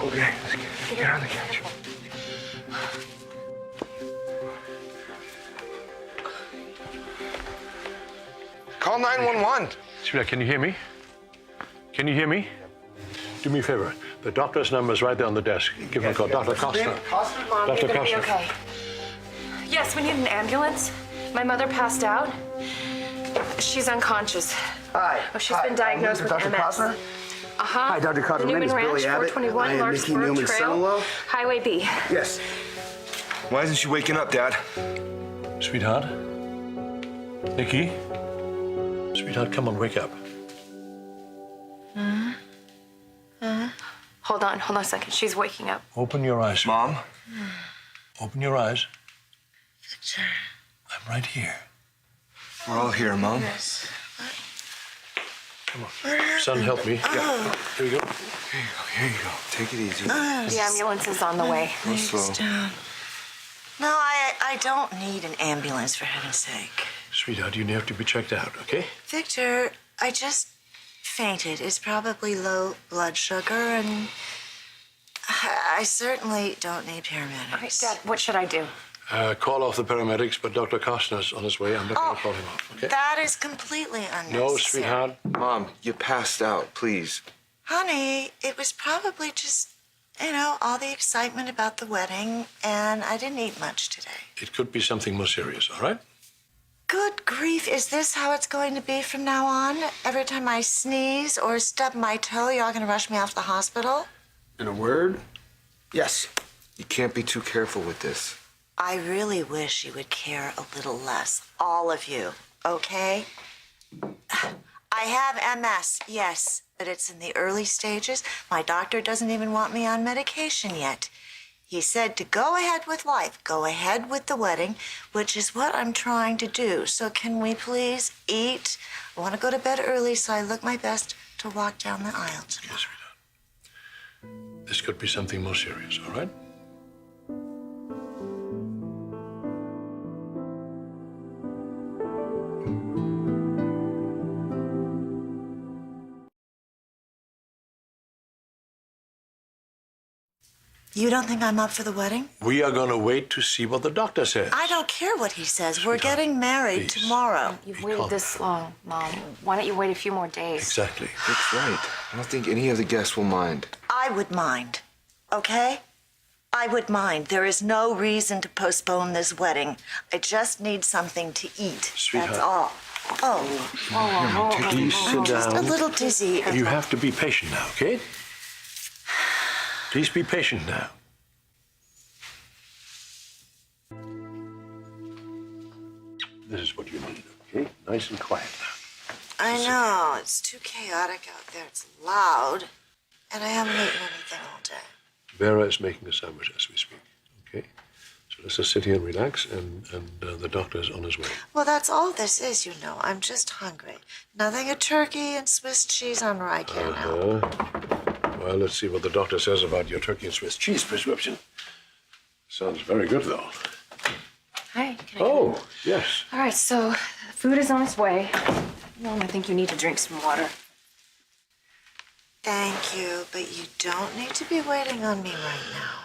Okay, let's get on the couch. Call 911. Sweetheart, can you hear me? Can you hear me? Do me a favor. The doctor's number is right there on the desk. Give him a call. Dr. Costa. Mom, Dr. you're gonna be Costa. okay. Yes, we need an ambulance. My mother passed out. She's unconscious. Hi. Oh, she's been diagnosed with Dr. MS. Costner? Hi, Dr. Costner. The My name Newman is Ranch, Billy Abbott. 421 I am Mickey Larkspur Newman's Trail, son-in-law. Highway B. Yes. Why isn't she waking up, Dad? Sweetheart? Nikki? Sweetheart, come on, wake up. Hold on a second. She's waking up. Open your eyes. Mom? Open your eyes. Victor. I'm right here. We're all here, Mom. Come on. Son, help me. Yeah. Here we go. Here you go. Take it easy. The ambulance is on the way. Go slow. No, I don't need an ambulance, for heaven's sake. Sweetheart, you have to be checked out, okay? Victor, I just fainted. It's probably low blood sugar, and I certainly don't need paramedics. Dad, what should I do? Call off the paramedics, but Dr. Costner's on his way. I'm not going to call him off, okay? That is completely unnecessary. No, sweetheart. Mom, you passed out, please. Honey, it was probably just, all the excitement about the wedding, and I didn't eat much today. It could be something more serious, all right? Good grief, is this how it's going to be from now on? Every time I sneeze or stub my toe, y'all gonna rush me off to the hospital? In a word, Yes. you can't be too careful with this. I really wish you would care a little less, all of you, okay? I have MS, yes, but it's in the early stages. My doctor doesn't even want me on medication yet. He said to go ahead with life, go ahead with the wedding, which is what I'm trying to do. So can we please eat? I want to go to bed early, so I look my best to walk down the aisle tomorrow. Yes, sweetheart. This could be something more serious, all right? You don't think I'm up for the wedding? We are going to wait to see what the doctor says. I don't care what he says. We're Sweetheart, getting married please. tomorrow. You've Calm waited this long, Mom. Why don't you wait a few more days? Exactly. That's right. I don't think any of the guests will mind. I would mind, okay? I would mind. There is no reason to postpone this wedding. I just need something to eat. Sweetheart. That's all. Oh, Please sit just a down. little dizzy. You have to be patient now, okay? Please be patient now. This is what you need, okay? Nice and quiet now. I know. It's too chaotic out there. It's loud. And I haven't eaten anything all day. Vera is making a sandwich as we speak, okay? So let's just sit here and relax, and the doctor is on his way. Well, that's all this is, I'm just hungry. Nothing a turkey and Swiss cheese on rye care now. Well, let's see what the doctor says about your turkey and Swiss cheese prescription. Sounds very good, though. Hi, can I Oh, yes. All right, so food is on its way. Mom, I think you need to drink some water. Thank you, but you don't need to be waiting on me right now.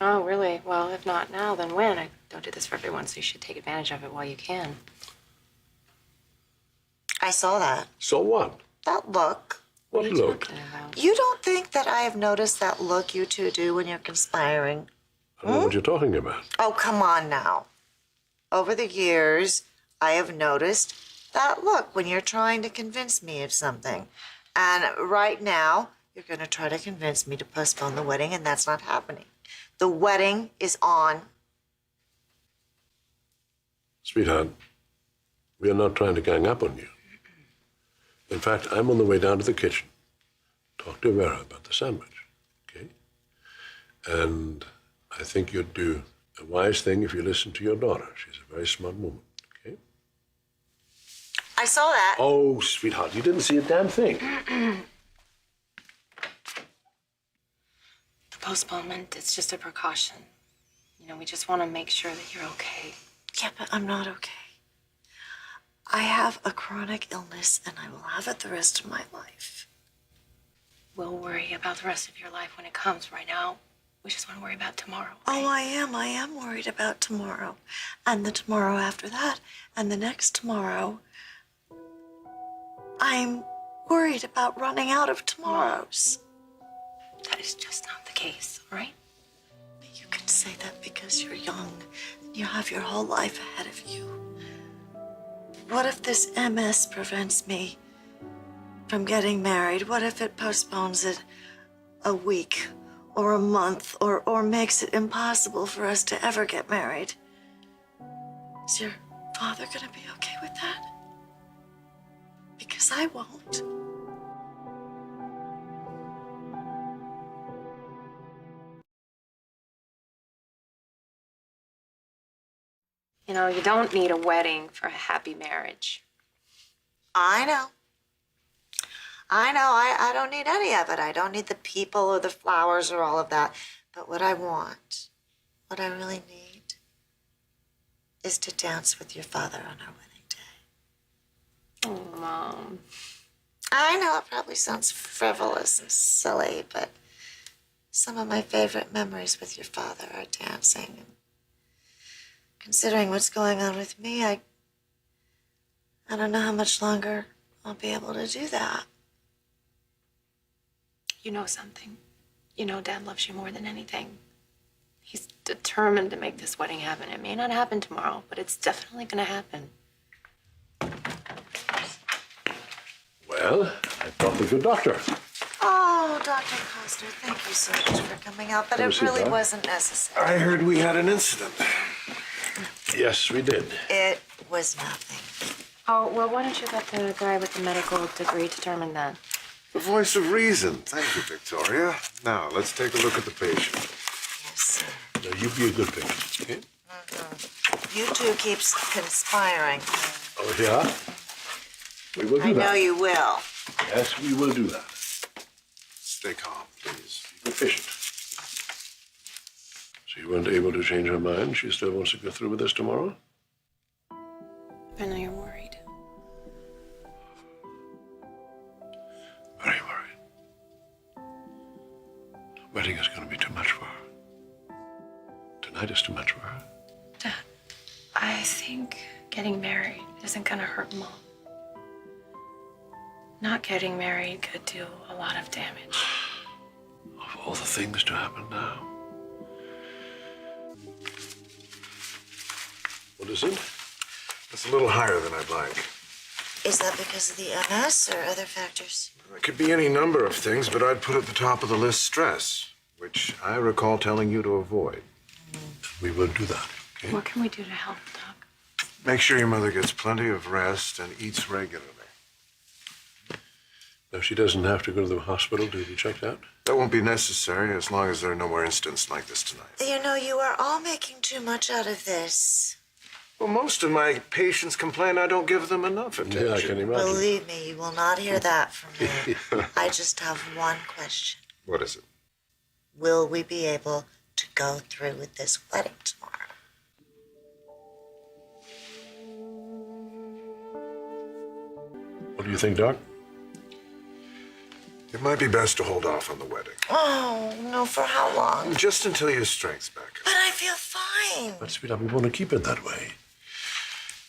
Oh, really? Well, if not now, then when? I don't do this for everyone, so you should take advantage of it while you can. I saw that. So what? That look. What What are you look? talking about? You don't think that I have noticed that look you two do when you're conspiring? I don't know what you're talking about. Oh, come on now. Over the years, I have noticed that look when you're trying to convince me of something. And right now, you're going to try to convince me to postpone the wedding, and that's not happening. The wedding is on. Sweetheart, we are not trying to gang up on you. In fact, I'm on the way down to the kitchen. Talk to Vera about the sandwich, okay? And I think you'd do a wise thing if you listen to your daughter. She's a very smart woman, okay? I saw that. Oh, sweetheart, you didn't see a damn thing. The postponement, it's just a precaution. We just want to make sure that you're okay. Yeah, but I'm not okay. I have a chronic illness, and I will have it the rest of my life. we'll worry about the rest of your life when it comes. Right now, we just want to worry about tomorrow. Oh, I am worried about tomorrow. And the tomorrow after that. And the next tomorrow. I'm worried about running out of tomorrows. That is just not the case, all right? You can say that because you're young and you have your whole life ahead of you. What if this MS prevents me from getting married? What if it postpones it a week or a month or makes it impossible for us to ever get married? Is your father gonna be okay with that? Because I won't. You know, you don't need a wedding for a happy marriage. I know. I don't need any of it. I don't need the people or the flowers or all of that. But what I want, what I really need, is to dance with your father on our wedding day. Oh, Mom. I know it probably sounds frivolous and silly, but some of my favorite memories with your father are dancing. And considering what's going on with me, I don't know how much longer I'll be able to do that. You know something. You know Dad loves you more than anything. He's determined to make this wedding happen. It may not happen tomorrow, but it's definitely gonna happen. Well, I brought the good doctor. Oh, Dr. Coster, thank you so much for coming out, but Have a it seat, really Doc. wasn't necessary. I heard we had an incident. Yes, we did. It was nothing. Oh, well, why don't you let the guy with the medical degree determine that? The voice of reason. Thank you, Victoria. Now, let's take a look at the patient. Yes, sir. Now, you be a good patient, okay? You two keep conspiring. Oh, yeah? We will do I that. know you will. Yes, we will do that. Stay calm, please. Be patient. So you weren't able to change her mind? She still wants to go through with this tomorrow? I know you're worried. Very worried. Wedding is going to be too much for her. Tonight is too much for her. Dad, I think getting married isn't gonna hurt Mom. Not getting married could do a lot of damage. Of all the things to happen now. What is it? It's a little higher than I'd like. Is that because of the MS or other factors? It could be any number of things, but I'd put at the top of the list stress, which I recall telling you to avoid. We will do that, okay? What can we do to help, Doc? Make sure your mother gets plenty of rest and eats regularly. Now, she doesn't have to go to the hospital to be checked out? That won't be necessary as long as there are no more incidents like this tonight. You know, you are all making too much out of this. Well, most of my patients complain I don't give them enough attention. Yeah, I can imagine. Believe me, you will not hear that from me. I just have one question. What is it? Will we be able to go through with this wedding tomorrow? What do you think, Doc? It might be best to hold off on the wedding. Oh, no, for how long? Just until your strength's back. But I feel fine. But, sweetheart, we want to keep it that way.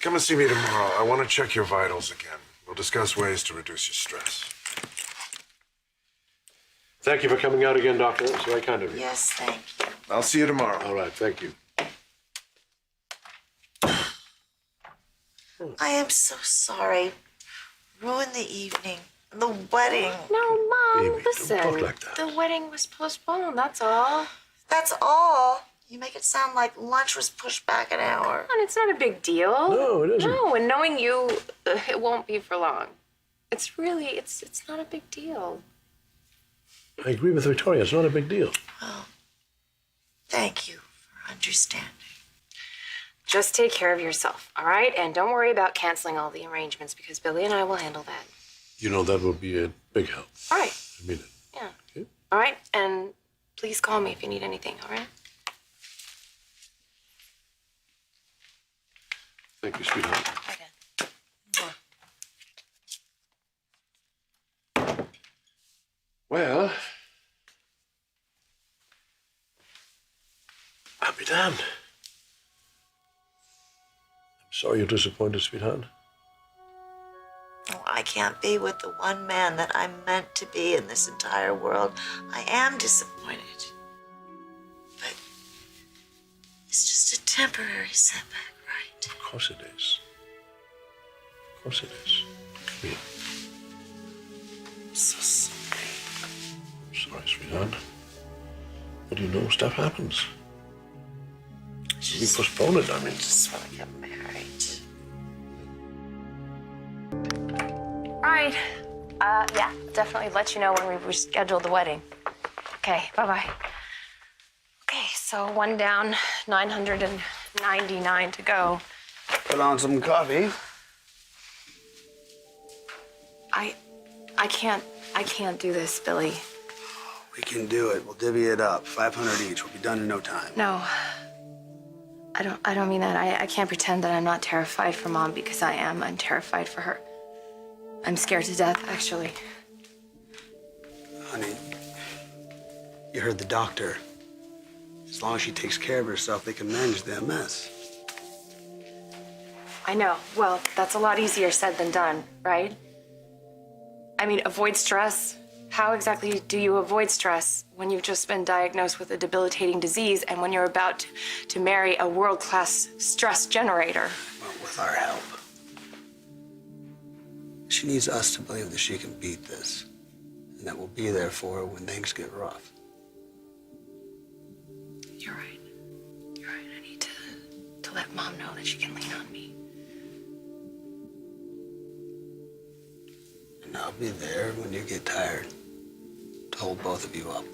Come and see me tomorrow. I want to check your vitals again. We'll discuss ways to reduce your stress. Thank you for coming out again, Doctor. That's very kind of you. Yes, thank you. I'll see you tomorrow. All right, thank you. I am so sorry. Ruined the evening. The wedding. No, Mom, Baby, don't listen. talk like that. The wedding was postponed, that's all. That's all. You make it sound like lunch was pushed back an hour. And it's not a big deal. No, it isn't. No, and knowing you, it won't be for long. It's really, it's not a big deal. I agree with Victoria. It's not a big deal. Well, thank you for understanding. Just take care of yourself, all right? And don't worry about canceling all the arrangements because Billy and I will handle that. You know, that will be a big help. All right. I mean it. Yeah. Okay? All right. And please call me if you need anything, all right? Thank you, sweetheart. Okay. Well, I'll be damned. I'm sorry you're disappointed, sweetheart. Oh, I can't be with the one man that I'm meant to be in this entire world. I am disappointed. But it's just a temporary setback, right? Of course it is. Of course it is. Come here. So sorry. I'm sorry, sweetheart. But you know, stuff happens. We postpone it, I mean. Just want to get married. Right. Yeah, definitely let you know when we reschedule the wedding. Okay, bye-bye. Okay, so one down, 999 to go. Put on some coffee. I can't do this, Billy. We can do it. We'll divvy it up. 500 each. We'll be done in no time. No. I don't mean that. I can't pretend that I'm not terrified for Mom because I am. I'm terrified for her. I'm scared to death, actually. Honey, you heard the doctor. As long as she takes care of herself, they can manage the MS. I know. Well, that's a lot easier said than done, right? I mean, avoid stress. How exactly do you avoid stress when you've just been diagnosed with a debilitating disease and when you're about to marry a world-class stress generator? Well, with our help. She needs us to believe that she can beat this and that we'll be there for her when things get rough. You're right. You're right. I need to let Mom know that she can lean on me. And I'll be there when you get tired to hold both of you up.